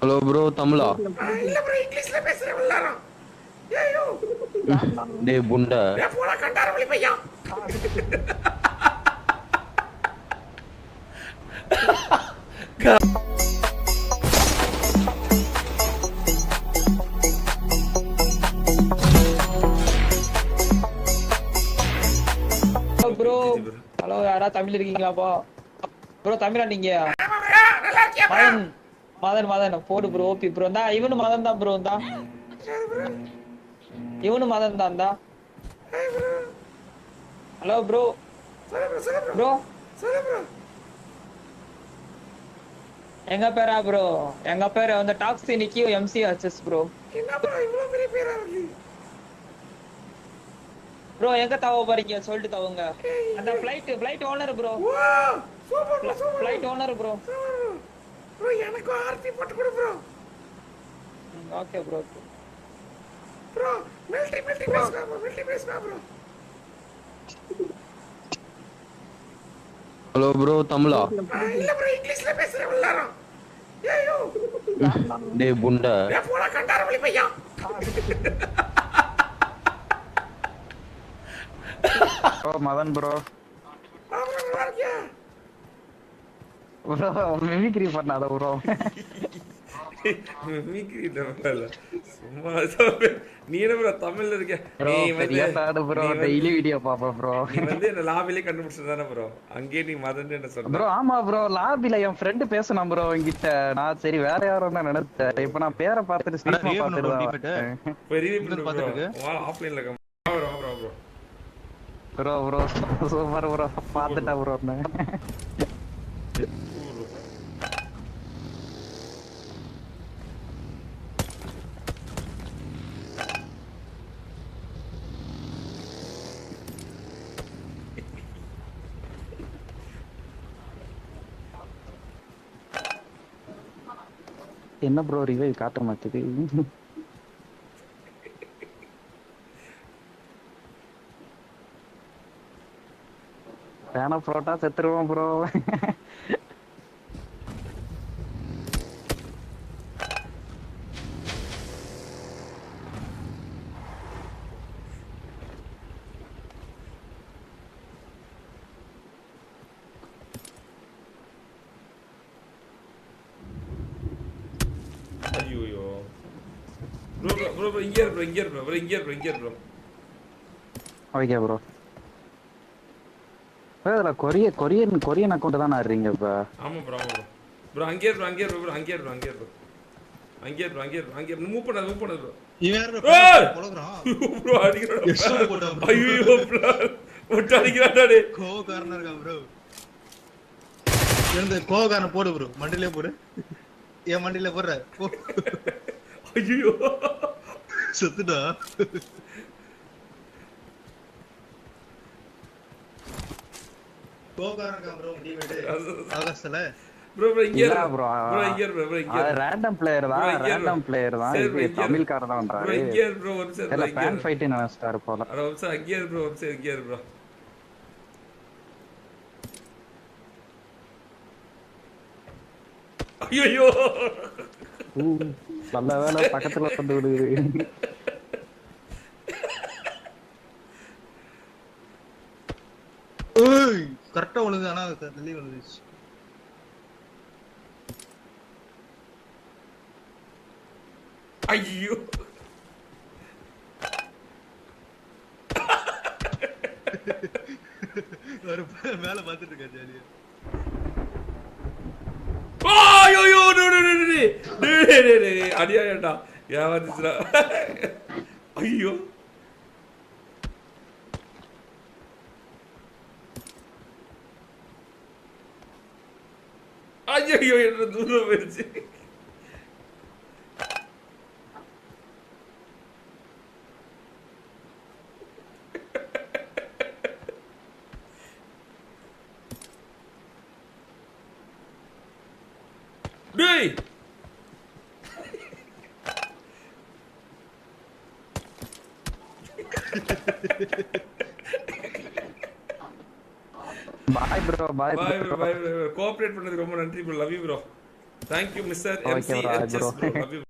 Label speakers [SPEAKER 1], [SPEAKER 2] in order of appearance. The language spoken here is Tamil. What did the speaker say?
[SPEAKER 1] ஹலோ ப்ரோ தமிழா?
[SPEAKER 2] இல்ல ப்ரோ இங்கிலீஷ்ல பேசுறேன் எல்லாரும். ஏய்யோ
[SPEAKER 1] டேய் புண்டை.
[SPEAKER 2] ஏ போடா கண்டாரவளி பையன்.
[SPEAKER 3] ப்ரோ ஹலோ யாரா தமிழ் இருக்கீங்களாப்பா? ப்ரோ தமிழா நீங்க?
[SPEAKER 2] ஆமா ப்ரோ நல்லா இருக்கியா ப்ரோ?
[SPEAKER 3] மதன் மதன் மதன் போடு ப்ரோ. ஓபி ப்ரோ இந்தா இவனு மதன் தான் ப்ரோ. இந்தா இவனு மதன் தான். இந்தா ஹலோ ப்ரோ.
[SPEAKER 2] சொல்லு ப்ரோ
[SPEAKER 3] ப்ரோ
[SPEAKER 2] சொல்லு ப்ரோ.
[SPEAKER 3] எங்க பேரா ப்ரோ? எங்க பேரு வந்து டாக்ஸி நிக்கி எம்சி ஹெச்எஸ் ப்ரோ.
[SPEAKER 2] என்ன ப்ரோ இவ்வளவு பெரிய பேரா இருக்கு?
[SPEAKER 3] ப்ரோ எங்க தவ போறீங்க சொல்லிட்டு தவங்க. அந்த ஃளைட் ஓனர் ப்ரோ.
[SPEAKER 2] வா super bro super.
[SPEAKER 3] Flight owner bro.
[SPEAKER 2] Bro எனக்கு ஆர்த்தி போட்டு கொடு bro.
[SPEAKER 3] Okay bro.
[SPEAKER 2] Bro military பேசுங்க ப்ரோ. மிலிட்டரி பேசுங்க ப்ரோ.
[SPEAKER 1] ஹலோ ப்ரோ தமிழா?
[SPEAKER 2] இல்ல ப்ரோ இங்கிலீஷ்ல பேசுறேன் எல்லாரும். ஏய்யோ
[SPEAKER 1] டேய் புண்டை.
[SPEAKER 2] ஏ போடா கண்டாரவளி பையன்.
[SPEAKER 4] Bro Madan bro.
[SPEAKER 2] நல்லா இருக்கியா?
[SPEAKER 4] ப்ரோ மிமிக்ரி பண்ணாத ப்ரோ.
[SPEAKER 2] மிமிக்ரி இல்ல சும்மா நீ என்ன ப்ரோ தமிழ்ல இருக்க?
[SPEAKER 4] ப்ரோ
[SPEAKER 2] நீ
[SPEAKER 4] பெரிய ஃபேன் ப்ரோ. டெய்லி வீடியோ பாப்பேன் ப்ரோ.
[SPEAKER 2] நீ வந்து என்ன லாபிலே கண்டுபிடிச்சது தானே ப்ரோ? அங்கேயே நீ மதன் என்ன சொன்ன?
[SPEAKER 4] ப்ரோ ஆமா ப்ரோ லாபில என் ஃப்ரெண்ட் பேசினான் ப்ரோ என்கிட்ட. நான் சரி வேற யாரும் தான் நினைச்சேன். இப்போ நான் பேரை பார்த்துட்டு ஸ்ட்ரீமா பார்த்துட்டு தான்.
[SPEAKER 2] பெரிய ப்ரோ ஆஃப்லைன்ல come bro bro
[SPEAKER 4] bro bro super bro. பார்த்துட்டா ப்ரோ. என்ன ப்ரோ ரிவைவ் காட்ட மாட்டேது? பேன புரோட்டா செத்துருவோம் ப்ரோ.
[SPEAKER 2] ஐயோ ப்ரோ இங்க ப்ரோ.
[SPEAKER 4] Okay bro. இதுல கொரியன் அக்கௌண்ட் தான் ஆடுறீங்க இப்ப?
[SPEAKER 2] ஆமா ப்ரோ ப்ரோ அங்கே மூவ் பண்ணாத ப்ரோ.
[SPEAKER 5] இவன்
[SPEAKER 2] ஏய்!
[SPEAKER 5] கொலகுறான்.
[SPEAKER 2] ப்ரோ அடிக்குறான்.
[SPEAKER 5] எஸ்டோன் போட்டான் bro.
[SPEAKER 2] ஐயோ ப்ரோ ஒட்ட அடிக்குறான்டா டேய்.
[SPEAKER 5] கோவக்காரனா இருக்கான் bro. இந்த கோவக்காரனை போடு bro. மண்டிலே போடு. ஏன் மண்டிலே போடுற? போ.
[SPEAKER 2] ஐயோ
[SPEAKER 5] செத்துடா. கோவக்காரன் இருக்கான் bro. டீமேட். ஆகாசல.
[SPEAKER 2] ப்ரோ இங்க
[SPEAKER 4] இல்ல ப்ரோ.
[SPEAKER 2] ப்ரோ
[SPEAKER 4] ரேண்டம் பிளேயர் தான். ரேண்டம் பிளேயர் தான்.
[SPEAKER 2] சரி,
[SPEAKER 4] இது
[SPEAKER 2] இங்க
[SPEAKER 4] தமிழ்காரர் தான்
[SPEAKER 2] ப்ரோ
[SPEAKER 4] பண்றாரு.
[SPEAKER 2] இங்க ப்ரோ ஒரு நிமிஷம்
[SPEAKER 4] இல்ல
[SPEAKER 2] இங்க
[SPEAKER 4] ஃபேன் ஃபைட் நினைச்சிட்டாரு போல.
[SPEAKER 2] அட ஒரு நிமிஷம் அங்கே ப்ரோ ப்ரோ. ஐயோ
[SPEAKER 4] நல்ல வேலை பக்கத்துல வந்து விடுது.
[SPEAKER 5] ஏய் கரெக்ட்டா விழுது. ஆனா தள்ளி விழுந்துச்சு.
[SPEAKER 2] ஐயோ
[SPEAKER 5] ஒரு மேல பாத்துட்டு இருக்கா ஜாலியா.
[SPEAKER 2] ஐயோ அடியாடா ஏமாந்துச்சுடா. ஐயோ ஐயோ என்ன தூரம் போயிடுச்சு. டேய்
[SPEAKER 4] பாய் ப்ரோ. பாய்
[SPEAKER 2] கோஆபரேட் பண்ணதுக்கு ரொம்ப நன்றி bro. Love you bro. Thank you mister
[SPEAKER 4] Okay,
[SPEAKER 2] MC
[SPEAKER 4] bro,
[SPEAKER 2] HS
[SPEAKER 4] bro.
[SPEAKER 2] Bro. Love you.